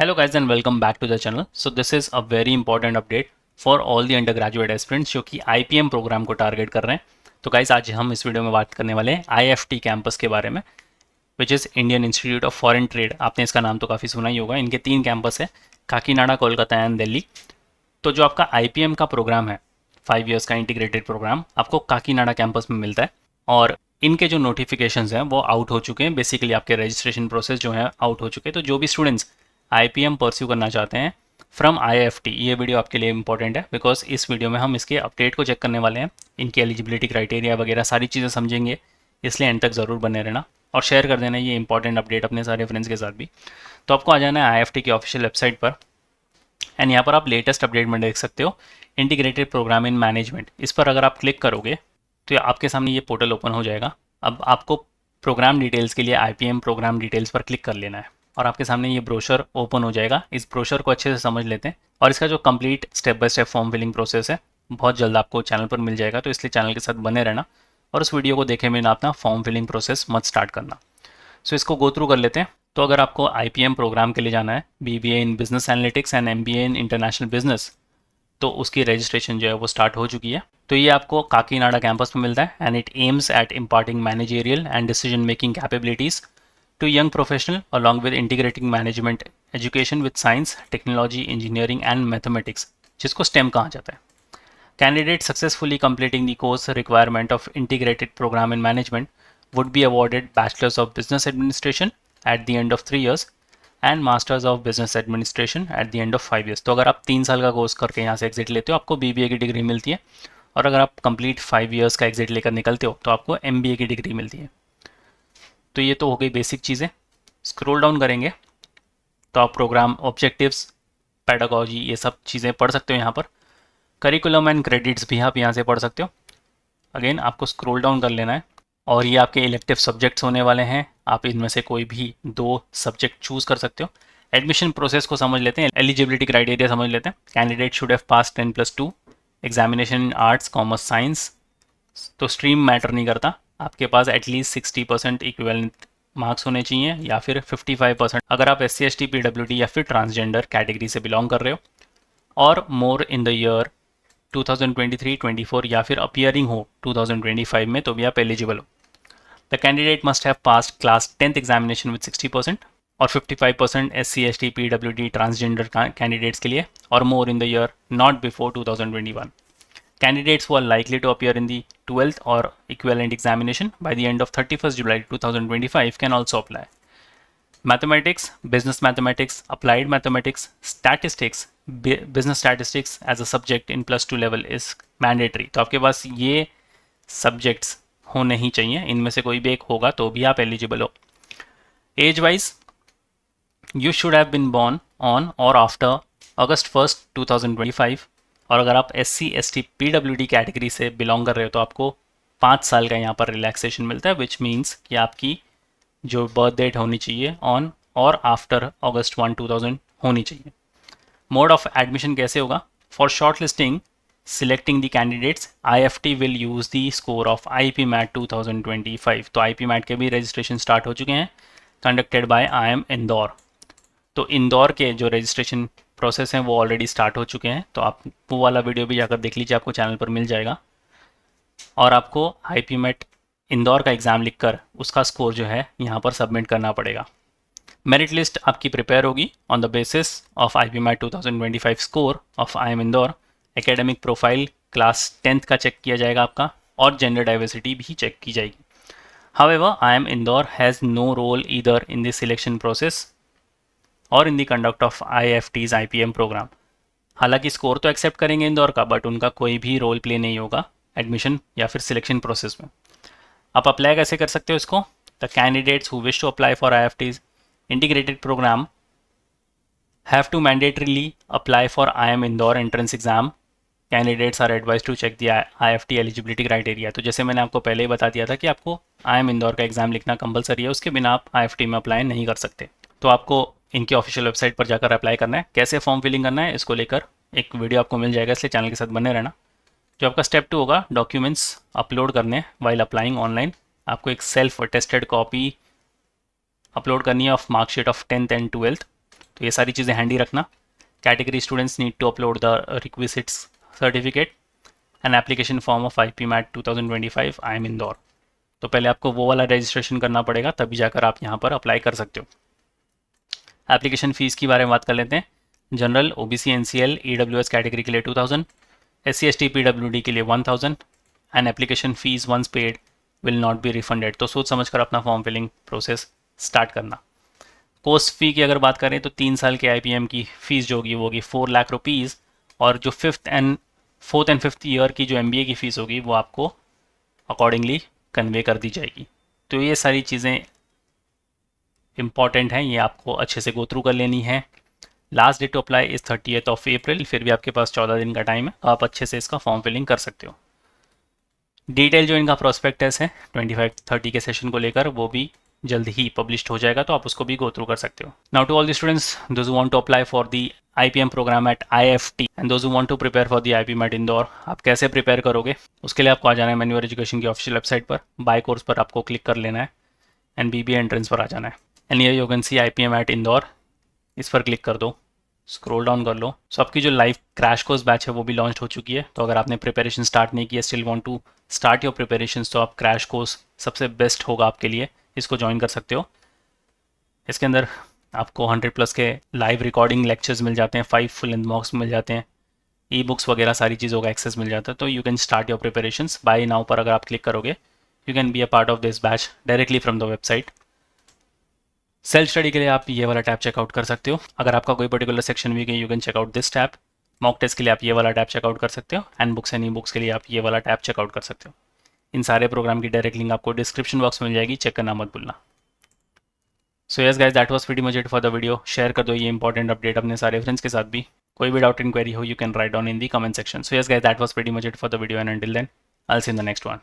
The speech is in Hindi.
Hello guys and welcome back to the channel. So this is a very important update for all the undergraduate aspirants जो कि IPM प्रोग्राम को टारगेट कर रहे हैं. तो गाइज आज हम इस वीडियो में बात करने वाले हैं IFT कैंपस के बारे में, which is Indian institute of foreign trade. आपने इसका नाम तो काफ़ी सुना ही होगा. इनके 3 कैंपस है, काकीनाडा, कोलकाता एंड दिल्ली. तो जो आपका IPM का प्रोग्राम है, 5 ईयर्स का इंटीग्रेटेड प्रोग्राम, आपको काकीनाडा कैंपस में मिलता है. और इनके जो नोटिफिकेशंस हैं वो आउट हो चुके हैं. बेसिकली आपके रजिस्ट्रेशन प्रोसेस जो है आउट हो चुके हैं. तो जो भी स्टूडेंट्स IPM परस्यू करना चाहते हैं फ्रॉम IFT, ये वीडियो आपके लिए इंपॉर्टेंट है बिकॉज इस वीडियो में हम इसके अपडेट को चेक करने वाले हैं. इनकी एलिजिबिलिटी क्राइटेरिया वगैरह सारी चीज़ें समझेंगे, इसलिए एंड तक ज़रूर बने रहना और शेयर कर देना ये इंपॉर्टेंट अपडेट अपने सारे फ्रेंड्स के साथ भी. तो आपको आ जाना है IFT की ऑफिशियल वेबसाइट पर एंड यहाँ पर आप लेटेस्ट अपडेट में देख सकते हो इंटीग्रेटेड प्रोग्राम इन मैनेजमेंट. इस पर अगर आप क्लिक करोगे तो आपके सामने ये पोर्टल ओपन हो जाएगा. अब आपको प्रोग्राम डिटेल्स के लिए IPM प्रोग्राम डिटेल्स पर क्लिक कर लेना है और आपके सामने ये ब्रोशर ओपन हो जाएगा. इस ब्रोशर को अच्छे से समझ लेते हैं और इसका जो complete step by step form filling process है बहुत जल्द आपको चैनल पर मिल जाएगा. तो इसलिए चैनल के साथ बने रहना और उस वीडियो को देखे बिना अपना फॉर्म फिलिंग प्रोसेस मत स्टार्ट करना. सो इसको गो थ्रू कर लेते हैं. तो अगर आपको IPM प्रोग्राम के लिए जाना है, BBA in business analytics and MBA in international business, तो उसकी रजिस्ट्रेशन जो है वो स्टार्ट हो चुकी है. तो ये आपको काकीनाडा कैंपस में मिलता है and it aims at imparting managerial and decision making capabilities to young professional along with integrating management education with science, technology, engineering and mathematics, जिसको STEM कहा जाता है. Candidates successfully completing the course requirement of integrated program in management would be awarded Bachelor's of Business Administration at the end of 3 years and Masters of Business Administration at the end of 5 years. तो अगर आप 3 साल का कोर्स करके यहाँ से एग्जिट लेते हो आपको BBA की डिग्री मिलती है और अगर आप कंप्लीट 5 ईयर्स का एग्जिट लेकर निकलते हो तो आपको MBA की डिग्री मिलती है. तो ये तो हो गई बेसिक चीज़ें. स्क्रॉल डाउन करेंगे तो आप प्रोग्राम ऑब्जेक्टिव्स, पेडागोजी, ये सब चीज़ें पढ़ सकते हो यहाँ पर. करिकुलम एंड क्रेडिट्स भी आप यहाँ से पढ़ सकते हो. अगेन आपको स्क्रॉल डाउन कर लेना है और ये आपके इलेक्टिव सब्जेक्ट्स होने वाले हैं. आप इनमें से कोई भी 2 सब्जेक्ट चूज़ कर सकते हो. एडमिशन प्रोसेस को समझ लेते हैं, एलिजिबिलिटी क्राइटेरिया समझ लेते हैं. Candidate should have pass 10+2 examination in arts, commerce, science. तो स्ट्रीम मैटर नहीं करता, आपके पास एटलीस्ट 60% इक्विवेलेंट मार्क्स होने चाहिए या फिर 55% अगर आप SC ST PWD या फिर ट्रांसजेंडर कैटेगरी से बिलोंग कर रहे हो और मोर इन द ईयर 2023-24 या फिर अपीयरिंग हो 2025 में तो भी आप एलिजिबल हो. The candidate must have passed class 10th examination with 60% और 55% SC ST PWD transgender candidates के लिए और more in the year not before 2021. Candidates who are likely to appear in the 12th or equivalent examination by the end of 31st July 2025 can also apply. Mathematics, business mathematics, applied mathematics, statistics, business statistics as a subject in +2 level is mandatory. तो आपके पास ये subjects होने ही चाहिए, इनमें से कोई भी एक होगा तो भी आप eligible हो. Age wise, you should have been born on or after August 1st 2025 और अगर आप SC ST PWD कैटेगरी से बिलोंग कर रहे हो तो आपको 5 साल का यहाँ पर रिलैक्सेशन मिलता है, विच मीन्स कि आपकी जो बर्थ डेट होनी चाहिए ऑन और आफ्टर August 1, 2000 होनी चाहिए. मोड ऑफ एडमिशन कैसे होगा? For short listing selecting the candidates IFT will use the score of IPMAT 2025. तो IPMAT के भी रजिस्ट्रेशन स्टार्ट हो चुके हैं, कंडक्टेड बाय IIM इंदौर. तो इंदौर के जो रजिस्ट्रेशन प्रोसेस हैं वो ऑलरेडी स्टार्ट हो चुके हैं. तो आप वो वाला वीडियो भी जाकर देख लीजिए, आपको चैनल पर मिल जाएगा. और आपको IPMAT इंदौर का एग्ज़ाम लिखकर उसका स्कोर जो है यहाँ पर सबमिट करना पड़ेगा. मेरिट लिस्ट आपकी प्रिपेयर होगी on the basis of IPMAT 2025 score of IIM Indore. Academic profile class 10th का चेक किया जाएगा आपका और जेंडर डाइवर्सिटी भी चेक की जाएगी. However IIM Indore has no role either in the selection process और in the conduct of IFT's IPM programme. हालांकि स्कोर तो एक्सेप्ट करेंगे इंदौर का, बट उनका कोई भी रोल प्ले नहीं होगा एडमिशन या फिर सिलेक्शन प्रोसेस में. आप अप्लाई कैसे कर सकते हो इसको? The candidates who wish to apply for IFT's integrated program have to mandatorily apply for IIM Indore entrance exam. Candidates are advise to check the IFT eligibility criteria. तो जैसे मैंने आपको पहले ही बता दिया था कि आपको IIM इंदौर का एग्जाम लिखना कंपलसरी है, उसके बिना आप IFT में अप्लाई नहीं कर सकते. तो आपको इनकी ऑफिशियल वेबसाइट पर जाकर अप्लाई करना है. कैसे फॉर्म फिलिंग करना है इसको लेकर एक वीडियो आपको मिल जाएगा, इसलिए चैनल के साथ बने रहना. जो आपका स्टेप 2 होगा, डॉक्यूमेंट्स अपलोड करने वाइल अप्लाइंग ऑनलाइन. आपको एक सेल्फ अटेस्टेड कॉपी अपलोड करनी है of marksheet of 10th and 12th तो ये सारी चीज़ें हैंडी रखना। Category students need to upload the requisites certificate and application form of IPMAT 2025 I M Indore. तो पहले आपको वो वाला रजिस्ट्रेशन करना पड़ेगा, तभी जाकर आप यहाँ पर अप्लाई कर सकते हो। एप्लीकेशन फ़ीस के बारे में बात कर लेते हैं। General, OBC, NCL, EWS category के लिए 2000, SC ST PWD के लिए 1000 and application fees once paid will not be refunded. तो सोच समझ कर अपना फॉर्म फिलिंग प्रोसेस स्टार्ट करना। कोर्स फ़ी की अगर बात करें तो 3 साल के IPM की फ़ीस जो होगी वो होगी 4 लाख रुपीज़, और जो 4th एंड 5th ईयर की जो MBA की फ़ीस होगी वो आपको अकॉर्डिंगली कन्वे कर दी जाएगी। तो ये सारी चीज़ें इंपॉर्टेंट हैं, ये आपको अच्छे से गो थ्रू कर लेनी है। Last date to apply is 30th of April, फिर भी आपके पास 14 दिन का टाइम है, तो आप अच्छे से इसका फॉर्म फिलिंग कर सकते हो। डिटेल जो इनका प्रोस्पेक्टस है 25-30 के सेशन को लेकर, वो भी जल्द ही पब्लिश्ड हो जाएगा, तो आप उसको भी गो थ्रू कर सकते हो। Now to all the students those who want to apply for the IPM program at IFT and those who want to prepare for the IPMAT Indore, आप कैसे प्रिपेयर करोगे? उसके लिए आपको आ जाना है मैन्युअल एजुकेशन की ऑफिशियल वेबसाइट पर, बाय कोर्स पर आपको क्लिक कर लेना है एंड BBA एंट्रेंस पर आ जाना है। एंड ये you can see IPMAT Indore, इस पर क्लिक कर दो, स्क्रॉल डाउन कर लो। सो आपकी जो लाइव क्रैश कोर्स बैच है वो भी लॉन्च हो चुकी है, तो अगर आपने प्रिपरेशन स्टार्ट नहीं किया, still want to start your preparations, तो आप क्रैश कोर्स सबसे बेस्ट होगा आपके लिए, इसको ज्वाइन कर सकते हो। इसके अंदर आपको 100+ के लाइव रिकॉर्डिंग लेक्चर्स मिल जाते हैं, 5 फुल लेंथ मॉक्स मिल जाते हैं, ई-बुक्स वगैरह सारी चीज़ों का एक्सेस मिल जाता है। तो you can start your preparations by now पर अगर आप क्लिक करोगे, you can be a part of this batch directly from the website. Self study के लिए आप ये वाला टैब चेकआउट कर सकते हो। अगर आपका कोई पर्टिकुलर सेक्शन वीक है, you can check out this tab. Mock test के लिए आप ये वाला टैब चेकआउट कर सकते हो, and books and e books के लिए आप ये वाला टैब चेकआउट कर सकते हो। इन सारे प्रोग्राम की डायरेक्ट लिंक आपको डिस्क्रिप्शन बॉक्स में मिल जाएगी, चेक करना मत भूलना। सो yes guys, that was pretty much it for the video. Share कर दो ये इंपॉर्टेंट अपडेट अपने सारे फ्रेंड्स के साथ भी। कोई भी डाउट इंक्वायरी हो, you can write down in the comment section. So yes guys, that was pretty much it for the video, and until then I will see in the next one.